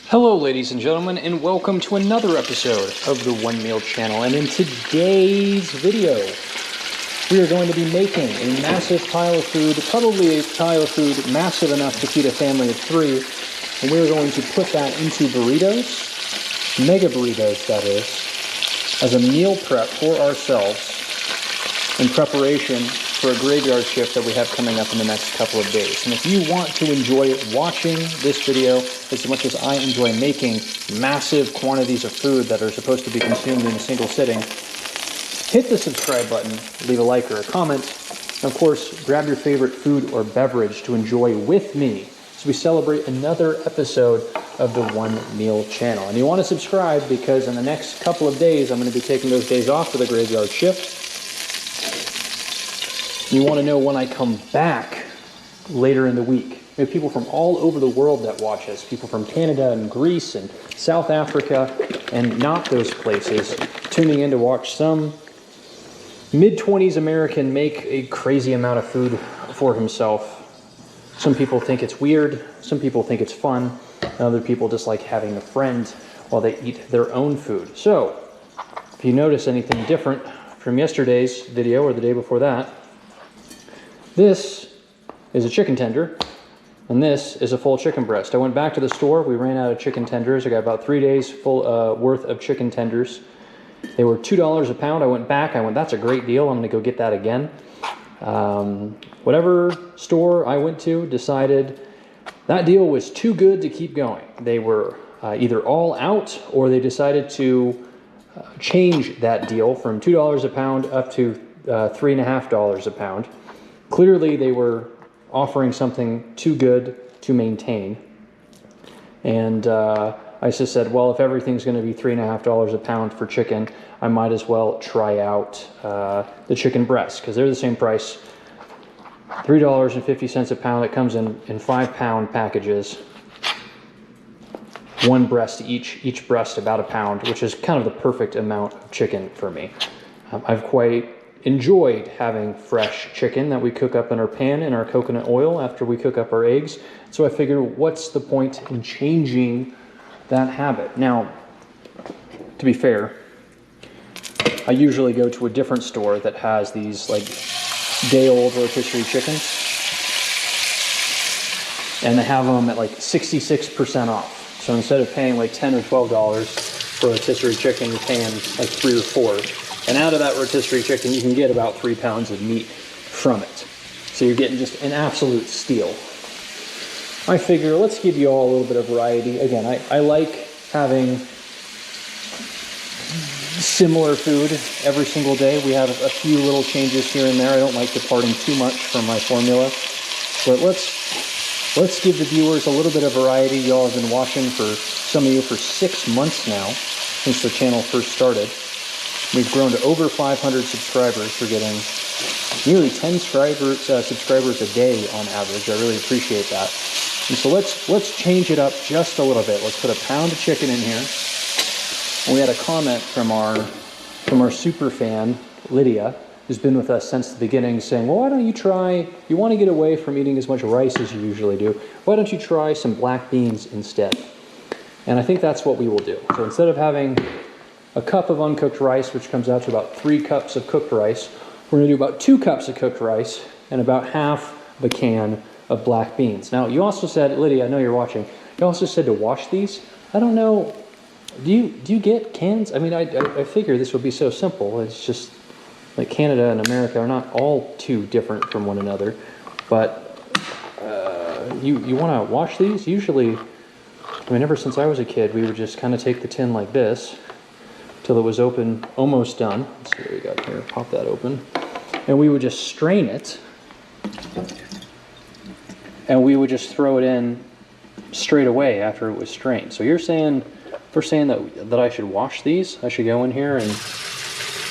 Hello ladies and gentlemen, and welcome to another episode of the One Meal Channel. And in today's video, we are going to be making a massive pile of food, probably a pile of food massive enough to feed a family of 3. And we're going to put that into burritos, mega burritos that is, as a meal prep for ourselves in preparation for a graveyard shift that we have coming up in the next couple of days. And if you want to enjoy watching this video as much as I enjoy making massive quantities of food that are supposed to be consumed in a single sitting, hit the subscribe button, leave a like or a comment, and of course, grab your favorite food or beverage to enjoy with me as we celebrate another episode of the One Meal Channel. And you want to subscribe because in the next couple of days, I'm going to be taking those days off for the graveyard shift. You want to know when I come back later in the week. We have people from all over the world that watch us, people from Canada and Greece and South Africa and not those places, tuning in to watch some mid-20s American make a crazy amount of food for himself. Some people think it's weird, some people think it's fun, and other people just like having a friend while they eat their own food. So, if you notice anything different from yesterday's video or the day before that, this is a chicken tender, and this is a full chicken breast. I went back to the store. We ran out of chicken tenders. I got about 3 days full worth of chicken tenders. They were $2 a pound. I went back. That's a great deal. I'm going to go get that again. Whatever store I went to decided that deal was too good to keep going. They were either all out or they decided to change that deal from $2 a pound up to $3.50 a pound. Clearly, they were offering something too good to maintain. And I just said, well, if everything's going to be $3.50 a pound for chicken, I might as well try out the chicken breast, because they're the same price. $3.50 a pound. It comes in 5-pound packages. One breast each breast about a pound, which is kind of the perfect amount of chicken for me. I've quite enjoyed having fresh chicken that we cook up in our pan in our coconut oil after we cook up our eggs. So I figured, what's the point in changing that habit? Now, to be fair, I usually go to a different store that has these like day-old rotisserie chickens, and they have them at like 66% off. So instead of paying like $10 or $12 for a rotisserie chicken, you're paying like $3 or $4. And out of that rotisserie chicken, you can get about 3 pounds of meat from it. So you're getting just an absolute steal. I figure, let's give you all a little bit of variety. Again, I like having similar food every single day. We have a few little changes here and there. I don't like departing too much from my formula. But let's give the viewers a little bit of variety. Y'all have been watching for, some of you, for 6 months now, since the channel first started. We've grown to over 500 subscribers. We're getting nearly 10 subscribers a day on average. I really appreciate that. And so let's change it up just a little bit. Let's put a pound of chicken in here. And we had a comment from our super fan, Lydia, who's been with us since the beginning, saying, well, why don't you try, you want to get away from eating as much rice as you usually do, why don't you try some black beans instead? And I think that's what we will do. So instead of having a cup of uncooked rice, which comes out to about 3 cups of cooked rice, we're going to do about 2 cups of cooked rice and about half of a can of black beans. Now, you also said, Lydia, I know you're watching, you also said to wash these. I don't know, do you get cans? I mean, I figure this would be so simple. It's just like Canada and America are not all too different from one another. But you want to wash these? Usually, I mean, ever since I was a kid, we would just kind of take the tin like this till it was open, almost done. Let's see what we got here. Pop that open. And we would just strain it. And we would just throw it in straight away after it was strained. So you're saying, we're saying that I should wash these? I should go in here and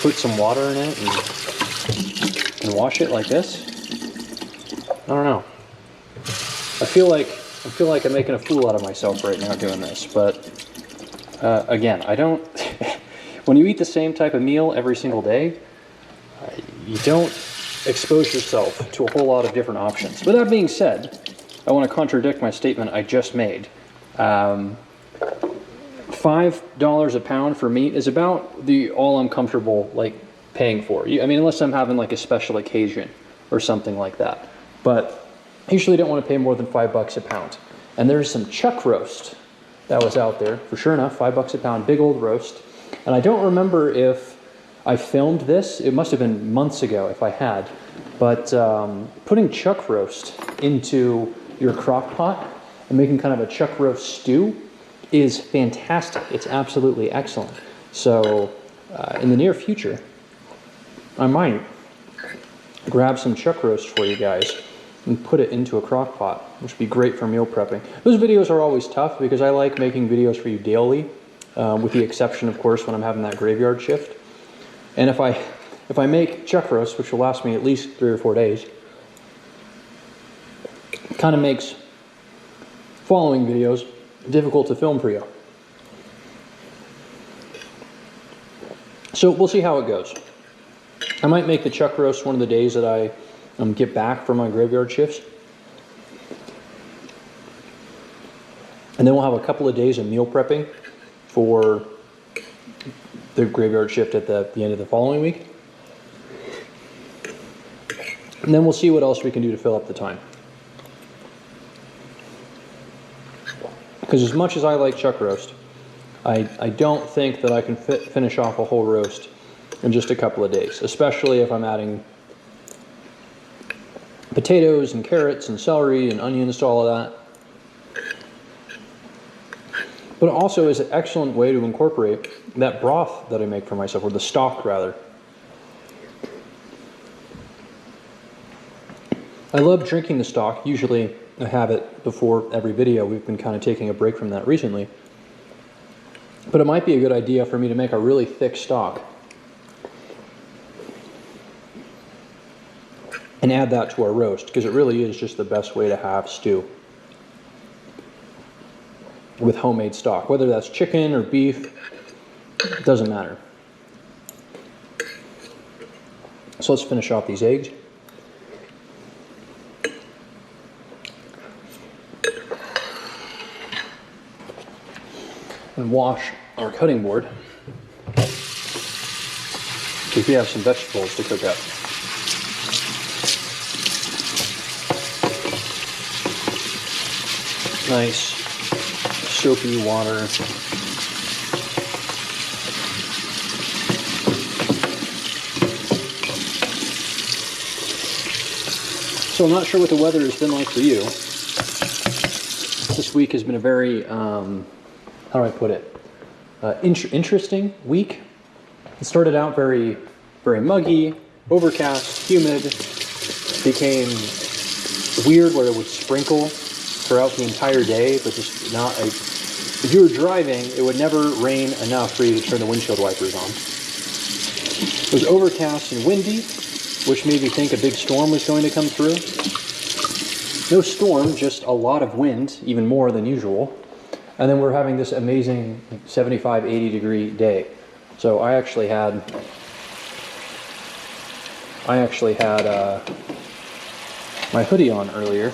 put some water in it and wash it like this? I don't know. I feel like I'm making a fool out of myself right now doing this, but again, I don't. When you eat the same type of meal every single day, you don't expose yourself to a whole lot of different options. With that being said, I want to contradict my statement I just made. $5 a pound for meat is about the all I'm comfortable like paying for. I mean, unless I'm having like a special occasion or something like that. But I usually don't want to pay more than $5 a pound. And there's some chuck roast that was out there, for sure enough, $5 a pound, big old roast. And I don't remember if I filmed this. It must have been months ago if I had. But putting chuck roast into your crock pot and making kind of a chuck roast stew is fantastic. It's absolutely excellent. So in the near future, I might grab some chuck roast for you guys and put it into a crock pot, which would be great for meal prepping. Those videos are always tough because I like making videos for you daily, with the exception, of course, when I'm having that graveyard shift. And if I make chuck roast, which will last me at least 3 or 4 days, it kind of makes following videos difficult to film for you. So we'll see how it goes. I might make the chuck roast one of the days that I get back from my graveyard shifts. And then we'll have a couple of days of meal prepping for the graveyard shift at the end of the following week. And then we'll see what else we can do to fill up the time. Because as much as I like chuck roast, I don't think that I can finish off a whole roast in just a couple of days, especially if I'm adding potatoes and carrots and celery and onions to all of that. But it also is an excellent way to incorporate that broth that I make for myself, or the stock rather. I love drinking the stock. Usually I have it before every video. We've been kind of taking a break from that recently. But it might be a good idea for me to make a really thick stock and add that to our roast, because it really is just the best way to have stew with homemade stock. Whether that's chicken or beef, it doesn't matter. So let's finish off these eggs. And wash our cutting board, because we have some vegetables to cook up. Nice soapy water. So I'm not sure what the weather has been like for you. This week has been a very, how do I put it? Interesting week. It started out very, very muggy, overcast, humid. Became weird where it would sprinkle throughout the entire day, but just not a... If you were driving, it would never rain enough for you to turn the windshield wipers on. It was overcast and windy, which made me think a big storm was going to come through. No storm, just a lot of wind, even more than usual. And then we're having this amazing 75, 80 degree day. So I actually had my hoodie on earlier.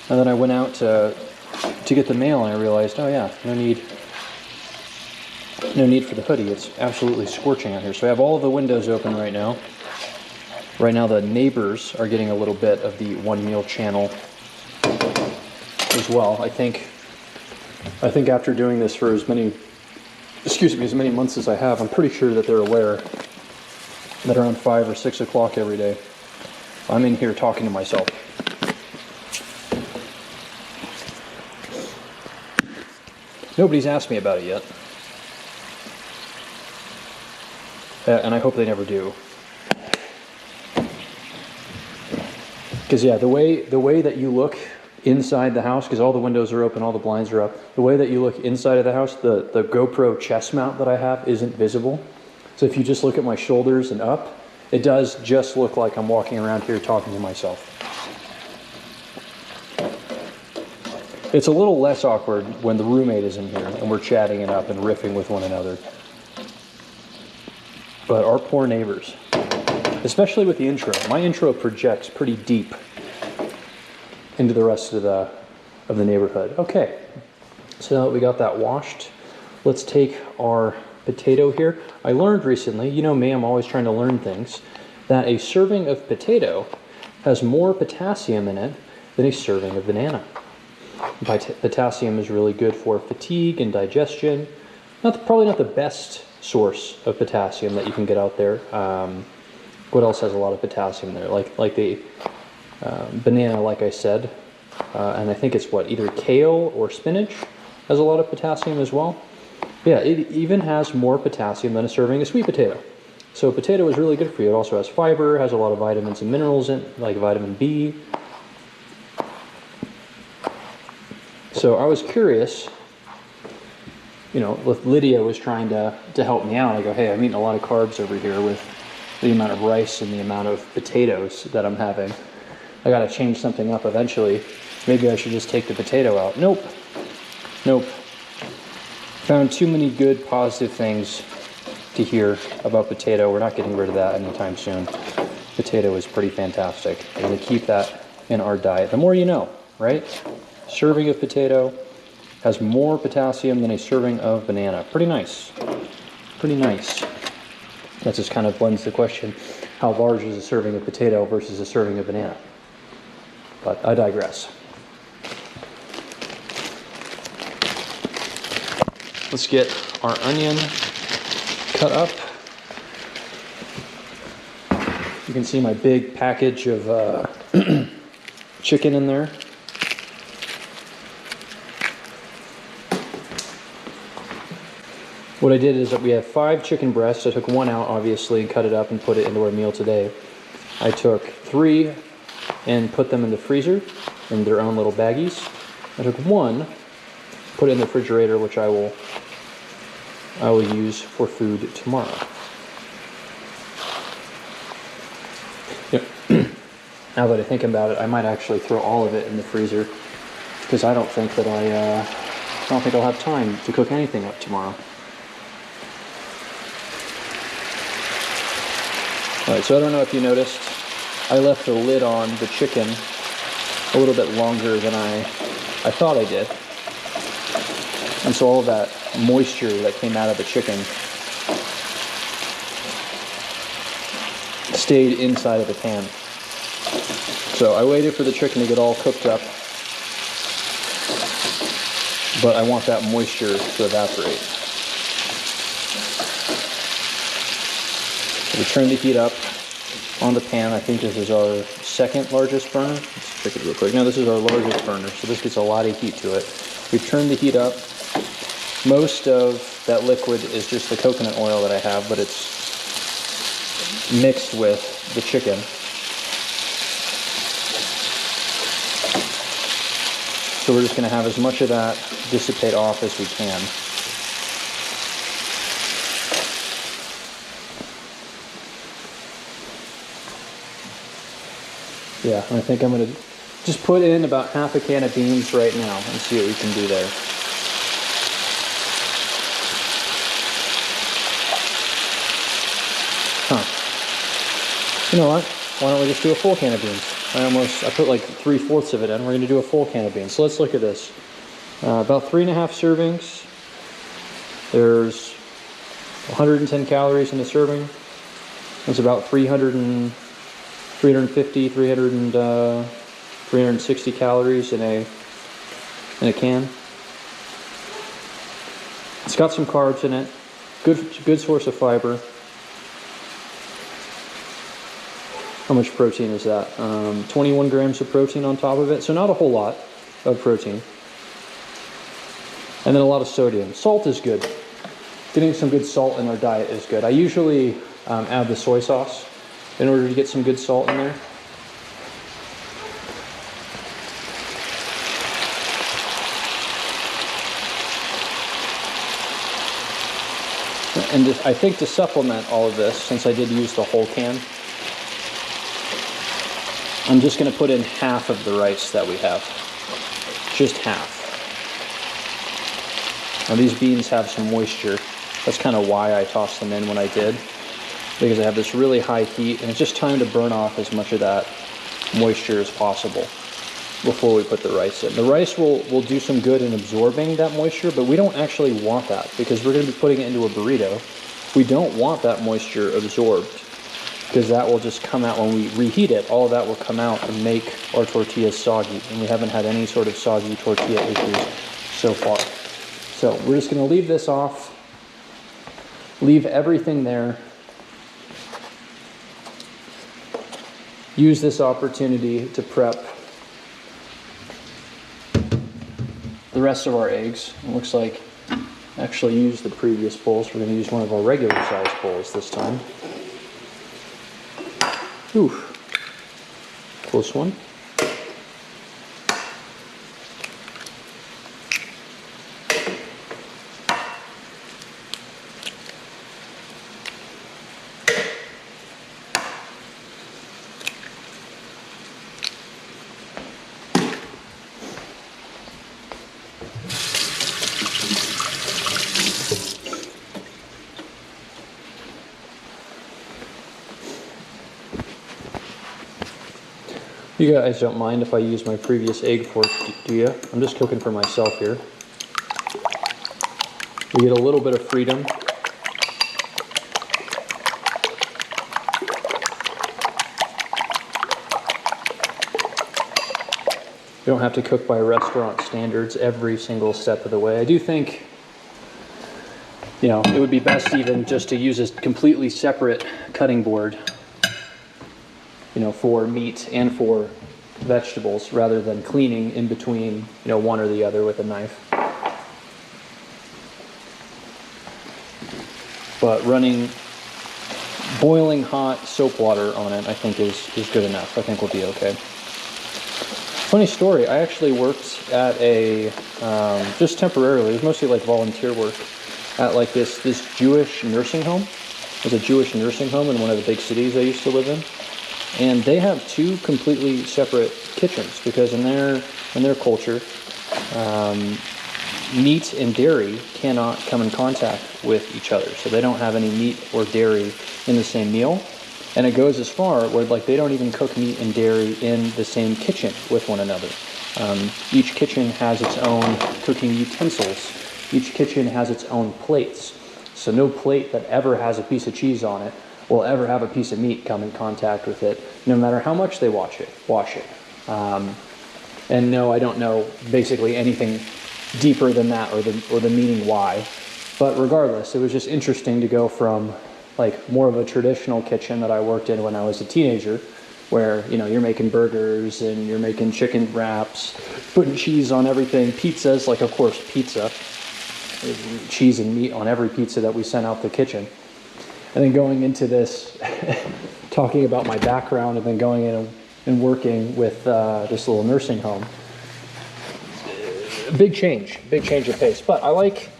And then I went out to get the mail and I realized, oh yeah, no need for the hoodie. It's absolutely scorching out here. So I have all of the windows open right now. Right now the neighbors are getting a little bit of the One Meal channel as well. I think after doing this for as many months as I have, I'm pretty sure that they're aware that around 5 or 6 o'clock every day, I'm in here talking to myself. Nobody's asked me about it yet. And I hope they never do. Because yeah, the way that you look inside the house, because all the windows are open, all the blinds are up, the way that you look inside of the house, the GoPro chest mount that I have isn't visible. So if you just look at my shoulders and up, it does just look like I'm walking around here talking to myself. It's a little less awkward when the roommate is in here and we're chatting it up and riffing with one another. But our poor neighbors, especially with the intro. My intro projects pretty deep into the rest of the neighborhood. Okay, so now that we got that washed, let's take our potato here. I learned recently, you know me, I'm always trying to learn things, that a serving of potato has more potassium in it than a serving of banana. Potassium is really good for fatigue and digestion. Probably not the best source of potassium that you can get out there. What else has a lot of potassium there? Like the banana, like I said, and I think it's either kale or spinach has a lot of potassium as well. Yeah, it even has more potassium than a serving of sweet potato. So potato is really good for you. It also has fiber, has a lot of vitamins and minerals in it, like vitamin B. So I was curious, you know, if Lydia was trying to help me out, I go, hey, I'm eating a lot of carbs over here with the amount of rice and the amount of potatoes that I'm having. I gotta change something up eventually. Maybe I should just take the potato out. Nope. Found too many good positive things to hear about potato. We're not getting rid of that anytime soon. Potato is pretty fantastic. We're gonna keep that in our diet. The more you know, right? Serving of potato has more potassium than a serving of banana. Pretty nice. Pretty nice. That just kind of blends the question, how large is a serving of potato versus a serving of banana? But I digress. Let's get our onion cut up. You can see my big package of chicken in there. What I did is that we have 5 chicken breasts. I took one out, obviously, and cut it up and put it into our meal today. I took 3 and put them in the freezer in their own little baggies. I took 1, put it in the refrigerator, which I will use for food tomorrow. Yep. Now that I think about it, I might actually throw all of it in the freezer because I don't think I'll have time to cook anything up tomorrow. Alright, so I don't know if you noticed, I left the lid on the chicken a little bit longer than I thought I did. And so all of that moisture that came out of the chicken stayed inside of the pan. So I waited for the chicken to get all cooked up, but I want that moisture to evaporate. We turn the heat up on the pan. I think this is our second largest burner. Let's check it real quick. No, this is our largest burner, so this gets a lot of heat to it. We've turned the heat up. Most of that liquid is just the coconut oil that I have, but it's mixed with the chicken. So we're just going to have as much of that dissipate off as we can. Yeah, I think I'm going to just put in about half a can of beans right now and see what we can do there. You know what? Why don't we just do a full can of beans? I put like 3/4 of it in. We're going to do a full can of beans. So let's look at this. About 3.5 servings. There's 110 calories in a serving. That's about 360 calories in a can. It's got some carbs in it. Good source of fiber. How much protein is that? 21 grams of protein on top of it, so not a whole lot of protein. And then a lot of sodium. Salt is good. Getting some good salt in our diet is good. I usually add the soy sauce in order to get some good salt in there. And I think to supplement all of this, since I did use the whole can, I'm just going to put in half of the rice that we have. Just half. Now these beans have some moisture. That's kind of why I tossed them in when I did. Because I have this really high heat and it's just time to burn off as much of that moisture as possible. before we put the rice in. The rice will do some good in absorbing that moisture, but we don't actually want that because we're going to be putting it into a burrito. We don't want that moisture absorbed because that will just come out when we reheat it. All of that will come out and make our tortillas soggy, and we haven't had any sort of soggy tortilla issues so far. So we're just going to leave this off, leave everything there. Use this opportunity to prep the rest of our eggs. It looks like I actually used the previous bowls. We're going to use one of our regular size bowls this time. Ooh, close one. You guys don't mind if I use my previous egg fork, do you? I'm just cooking for myself here. We get a little bit of freedom. You don't have to cook by restaurant standards every single step of the way. I do think, you know, it would be best even just to use a completely separate cutting board, you know, for meat and for vegetables rather than cleaning in between, you know, one or the other with a knife. But running boiling hot soap water on it, I think is good enough. I think we'll be okay. Funny story, I actually worked at a, just temporarily, it was mostly like volunteer work, at like this Jewish nursing home. It was a Jewish nursing home in one of the big cities I used to live in. And they have two completely separate kitchens because in their culture, meat and dairy cannot come in contact with each other. So they don't have any meat or dairy in the same meal. And it goes as far where like they don't even cook meat and dairy in the same kitchen with one another. Each kitchen has its own cooking utensils. Each kitchen has its own plates. So no plate that ever has a piece of cheese on it will ever have a piece of meat come in contact with it, no matter how much they wash it. And no, I don't know basically anything deeper than that or the meaning why. But regardless, it was just interesting to go from like more of a traditional kitchen that I worked in when I was a teenager, where, you know, you're making burgers and you're making chicken wraps, putting cheese on everything, pizzas, like of course pizza, cheese and meat on every pizza that we sent out the kitchen. And then going into this, talking about my background and then going in and working with this little nursing home. Big change of pace. But I like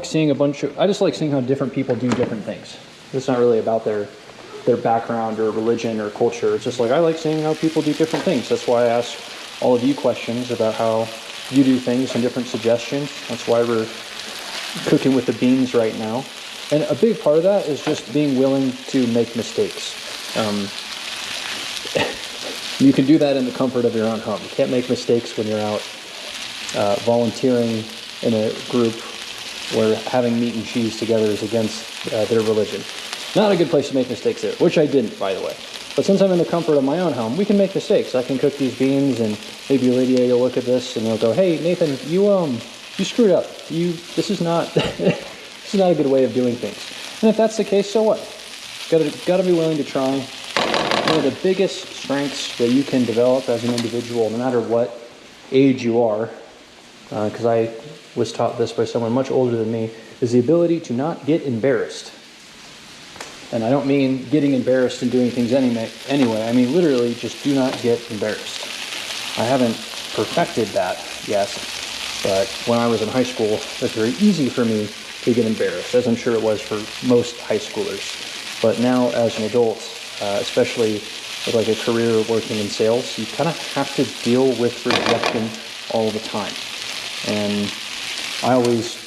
seeing I just like seeing how different people do different things. It's not really about their background or religion or culture. It's just like I like seeing how people do different things. That's why I ask all of you questions about how you do things and different suggestions. That's why we're cooking with the beans right now. And a big part of that is just being willing to make mistakes. You can do that in the comfort of your own home. You can't make mistakes when you're out volunteering in a group where having meat and cheese together is against their religion. Not a good place to make mistakes there, which I didn't, by the way. But since I'm in the comfort of my own home, we can make mistakes. I can cook these beans, and maybe Lydia, you'll look at this and you'll go, "Hey, Nathan, you screwed up. This is not this is not a good way of doing things." And if that's the case, so what? Got to be willing to try. One of the biggest strengths that you can develop as an individual, no matter what age you are, because I was taught this by someone much older than me, is the ability to not get embarrassed. And I don't mean getting embarrassed and doing things anyway. I mean literally just do not get embarrassed. I haven't perfected that yet, but when I was in high school, it was very easy for me to get embarrassed, as I'm sure it was for most high schoolers. But now as an adult, especially with like a career working in sales, you kind of have to deal with rejection all the time. And I always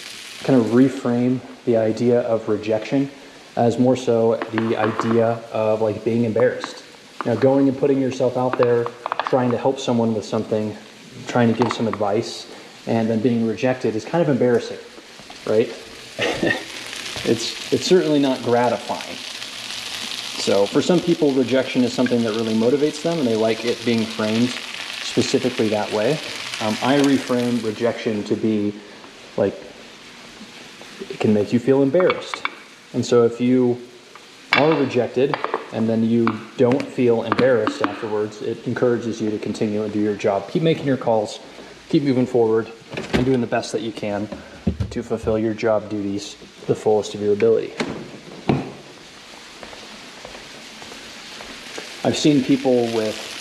kind of reframe the idea of rejection as more so the idea of like being embarrassed. You know, going and putting yourself out there, trying to help someone with something, trying to give some advice, and then being rejected is kind of embarrassing, right? It's certainly not gratifying. So for some people, rejection is something that really motivates them, and they like it being framed specifically that way. I reframe rejection to be like, it can make you feel embarrassed. And so if you are rejected and then you don't feel embarrassed afterwards, it encourages you to continue and do your job. Keep making your calls, keep moving forward, and doing the best that you can to fulfill your job duties to the fullest of your ability. I've seen people with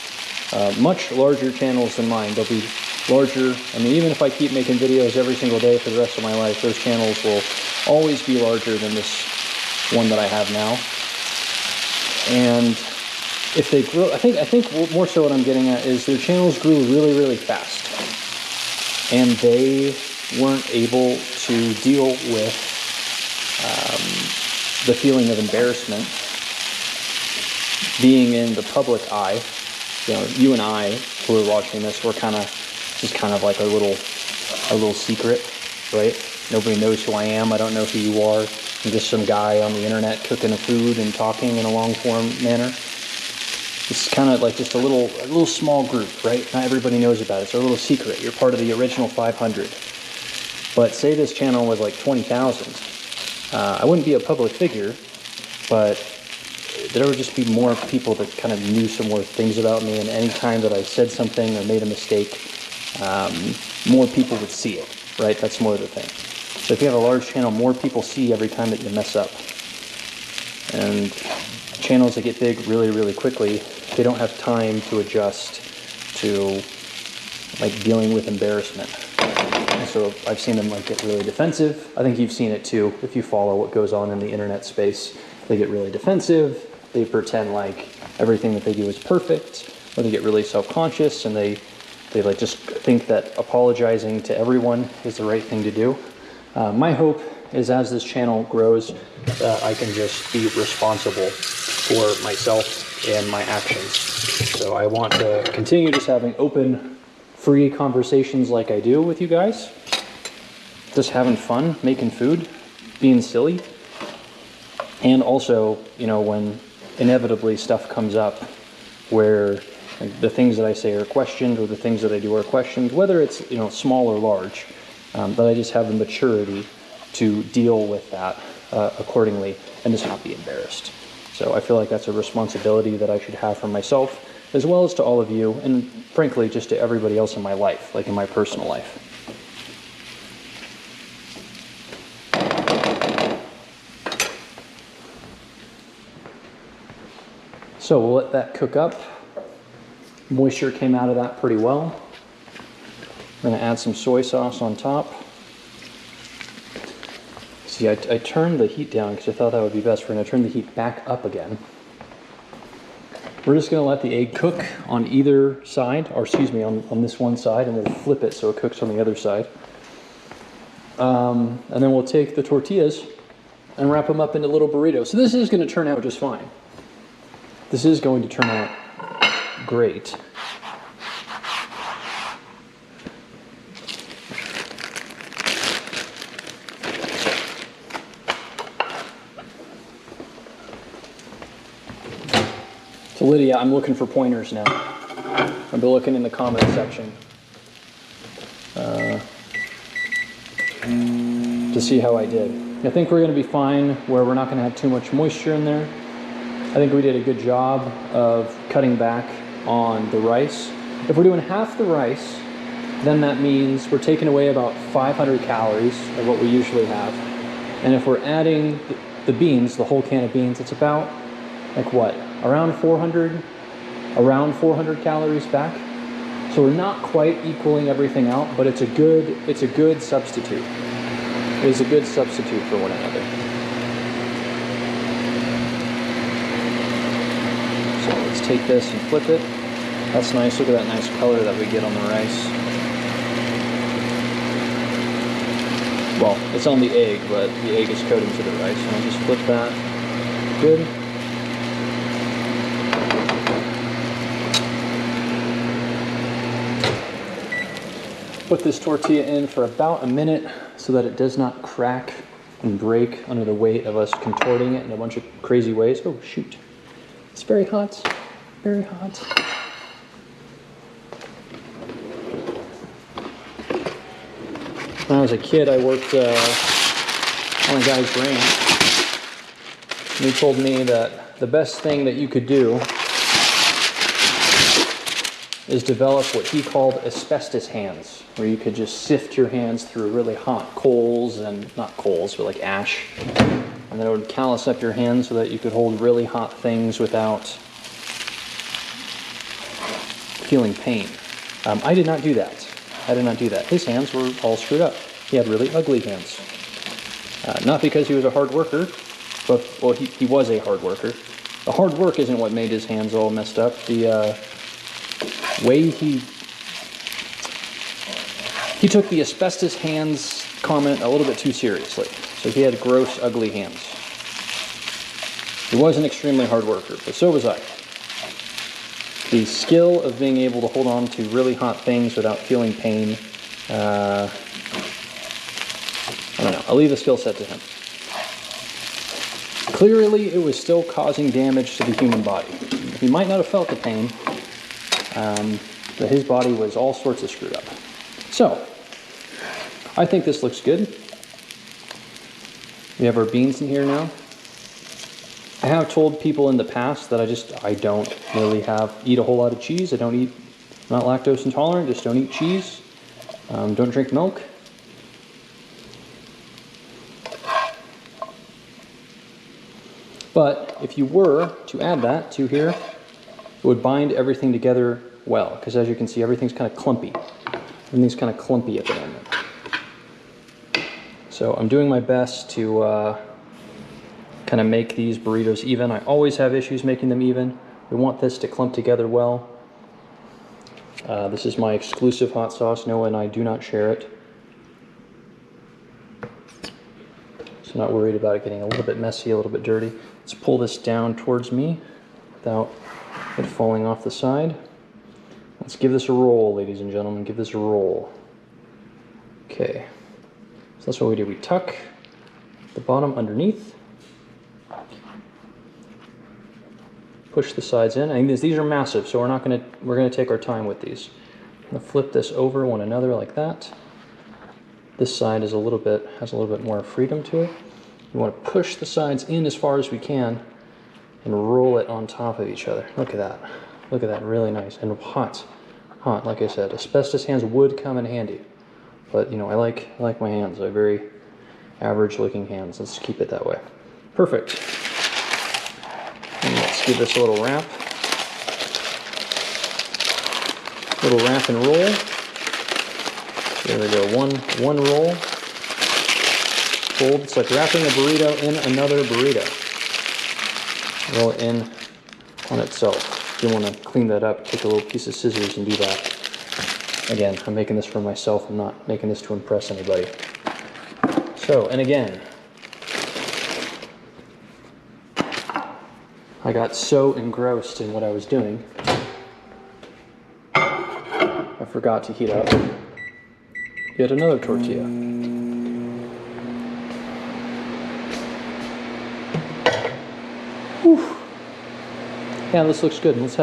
much larger channels than mine. They'll be larger. I mean, even if I keep making videos every single day for the rest of my life, those channels will always be larger than this one that I have now. And if they grow, I think more so what I'm getting at is their channels grew really, really fast. And they weren't able to deal with the feeling of embarrassment being in the public eye. You know, you and I who are watching this, we're kind of like a little secret, right? Nobody knows who I am. I don't know who you are. I'm just some guy on the internet cooking a food and talking in a long form manner. It's kind of like just a little small group, right? Not everybody knows about it. It's a little secret. You're part of the original 500. But say this channel was like 20,000. I wouldn't be a public figure, but there would just be more people that kind of knew some more things about me, and any time that I said something or made a mistake, more people would see it, right? That's more the thing. So if you have a large channel, more people see every time that you mess up. And channels that get big really, really quickly, they don't have time to adjust to like dealing with embarrassment. And so I've seen them like get really defensive. I think you've seen it too if you follow what goes on in the internet space. They get really defensive. They pretend like everything that they do is perfect, or they get really self-conscious, and they like just think that apologizing to everyone is the right thing to do. My hope is as this channel grows, I can just be responsible for myself and my actions. So I want to continue just having open, free conversations like I do with you guys. Just having fun, making food, being silly. And also, you know, when inevitably stuff comes up where the things that I say are questioned or the things that I do are questioned, whether it's, you know, small or large, that I just have the maturity to deal with that accordingly and just not be embarrassed. So I feel like that's a responsibility that I should have for myself, as well as to all of you, and frankly, just to everybody else in my life, like in my personal life. So we'll let that cook up. Moisture came out of that pretty well. I'm going to add some soy sauce on top. See, I turned the heat down because I thought that would be best. We're going to turn the heat back up again. We're just going to let the egg cook on either side, or excuse me, on this one side, and we'll flip it so it cooks on the other side. And then we'll take the tortillas and wrap them up into little burritos. So this is going to turn out just fine. This is going to turn out great. So Lydia, I'm looking for pointers now. I'll be looking in the comment section to see how I did. I think we're going to be fine where we're not going to have too much moisture in there. I think we did a good job of cutting back on the rice. If we're doing half the rice, then that means we're taking away about 500 calories of what we usually have. And if we're adding the beans, the whole can of beans, it's about, like what, around 400 calories back. So we're not quite equaling everything out, but it's a good substitute. It is a good substitute for one another. So let's take this and flip it. That's nice. Look at that nice color that we get on the rice. Well, it's on the egg, but the egg is coated to the rice. And I'll just flip that. Good. put this tortilla in for about a minute so that it does not crack and break under the weight of us contorting it in a bunch of crazy ways. Oh shoot, it's very hot, very hot. When I was a kid, I worked on a guy's ranch. And he told me that the best thing that you could do is develop what he called asbestos hands, where you could just sift your hands through really hot coals, and not coals, but like ash, and then it would callus up your hands so that you could hold really hot things without feeling pain. I did not do that. I did not do that. His hands were all screwed up. He had really ugly hands. Not because he was a hard worker, but, well, he was a hard worker. The hard work isn't what made his hands all messed up. The way he took the asbestos hands comment a little bit too seriously. So he had gross, ugly hands. He was an extremely hard worker, but so was I. The skill of being able to hold on to really hot things without feeling pain, I don't know, I'll leave the skill set to him. Clearly, it was still causing damage to the human body. He might not have felt the pain, but his body was all sorts of screwed up. So, I think this looks good. We have our beans in here now. I have told people in the past that I don't really eat a whole lot of cheese. I'm not lactose intolerant, just don't eat cheese. Don't drink milk. But if you were to add that to here, it would bind everything together well, because as you can see, everything's kind of clumpy. Everything's kind of clumpy at the moment. So I'm doing my best to kind of make these burritos even. I always have issues making them even. We want this to clump together well. This is my exclusive hot sauce. Noah and I do not share it. So not worried about it getting a little bit messy, a little bit dirty. Let's pull this down towards me without it falling off the side. Let's give this a roll, ladies and gentlemen. Give this a roll. Okay. So that's what we do. We tuck the bottom underneath. Push the sides in. And these are massive, so we're gonna take our time with these. I'm gonna flip this over one another like that. This side has a little bit more freedom to it. You want to push the sides in as far as we can and roll it on top of each other. Look at that. Look at that, really nice and hot. Hot, like I said. Asbestos hands would come in handy. But, you know, I like my hands. I have very average looking hands. Let's keep it that way. Perfect. And let's give this a little wrap. Little wrap and roll. There we go, one roll. Fold. It's like wrapping a burrito in another burrito. Roll it in on itself. If you want to clean that up, take a little piece of scissors and do that. Again, I'm making this for myself. I'm not making this to impress anybody. So, and again, I got so engrossed in what I was doing, I forgot to heat up yet another tortilla. Whew. Yeah, this looks good. Let's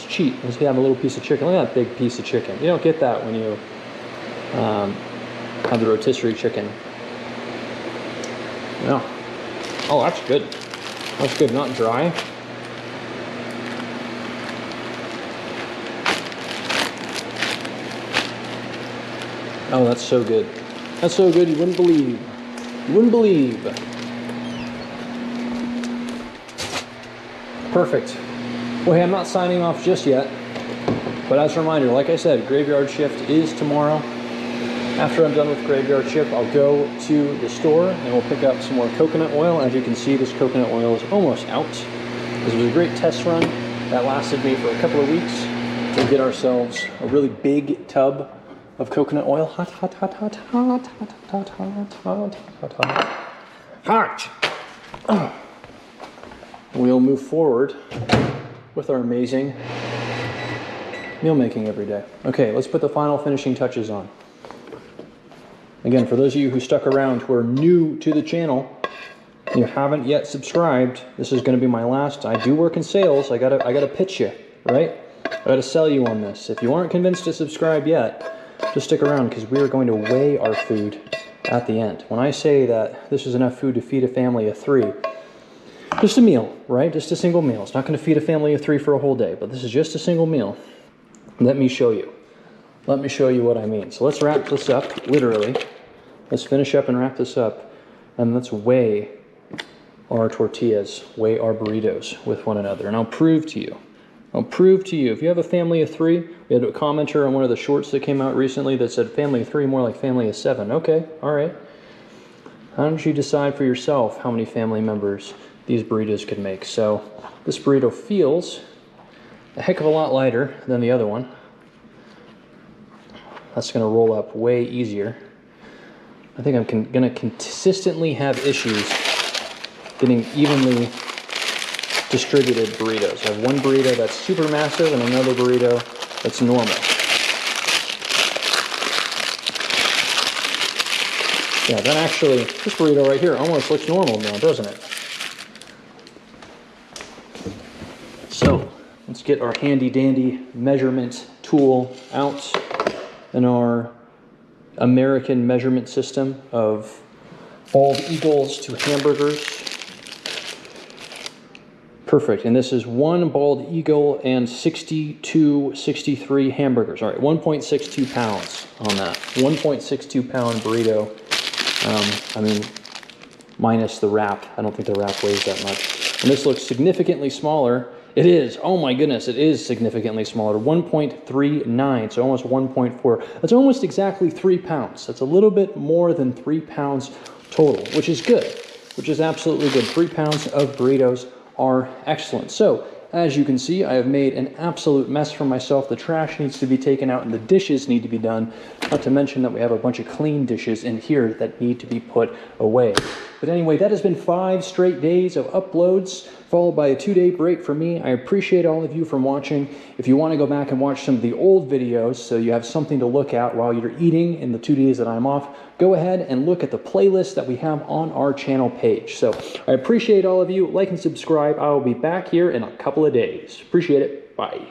cheat. Let's have a little piece of chicken. Look at that big piece of chicken. You don't get that when you have the rotisserie chicken. Yeah. Oh, that's good. That's good, not dry. Oh, that's so good. That's so good, you wouldn't believe. You wouldn't believe. Perfect. Well, hey, I'm not signing off just yet. But as a reminder, like I said, graveyard shift is tomorrow. After I'm done with graveyard shift, I'll go to the store and we'll pick up some more coconut oil. As you can see, this coconut oil is almost out. This was a great test run that lasted me for a couple of weeks to get ourselves a really big tub of coconut oil. Hot, hot, hot, hot, hot, hot, hot, hot, hot, hot, hot, hot. We'll move forward with our amazing meal making every day. Okay, let's put the final finishing touches on. Again, for those of you who stuck around, who are new to the channel, you haven't yet subscribed, this is going to be my last. I do work in sales. I gotta pitch you, right? I gotta sell you on this. If you aren't convinced to subscribe yet, just stick around because we are going to weigh our food at the end. When I say that this is enough food to feed a family of 3, just a meal, right? Just a single meal. It's not going to feed a family of 3 for a whole day, but this is just a single meal. Let me show you. Let me show you what I mean. So let's wrap this up, literally. Let's finish up and wrap this up, and let's weigh our tortillas, weigh our burritos with one another. And I'll prove to you. If you have a family of 3, we had a commenter on one of the shorts that came out recently that said family of 3 more like family of 7. Okay, all right. How don't you decide for yourself how many family members these burritos could make? So this burrito feels a heck of a lot lighter than the other one. That's going to roll up way easier. I think I'm going to consistently have issues getting evenly distributed burritos. I have one burrito that's super massive and another burrito that's normal. Yeah, that actually, this burrito right here almost looks normal now, doesn't it? So, let's get our handy dandy measurement tool out and our American measurement system of bald eagles to hamburgers. Perfect, and this is 1 bald eagle and 63 hamburgers. All right, 1.62 pounds on that. 1.62 pound burrito. I mean, minus the wrap. I don't think the wrap weighs that much. And this looks significantly smaller. It is, oh my goodness, it is significantly smaller. 1.39, so almost 1.4. That's almost exactly 3 pounds. That's a little bit more than 3 pounds total, which is good, which is absolutely good. 3 pounds of burritos are excellent. So, as you can see, I have made an absolute mess for myself. The trash needs to be taken out and the dishes need to be done. Not to mention that we have a bunch of clean dishes in here that need to be put away. But anyway, that has been 5 straight days of uploads, followed by a 2-day break for me. I appreciate all of you from watching. If you want to go back and watch some of the old videos so you have something to look at while you're eating in the 2 days that I'm off, go ahead and look at the playlist that we have on our channel page. So I appreciate all of you. Like and subscribe. I will be back here in a couple of days. Appreciate it. Bye.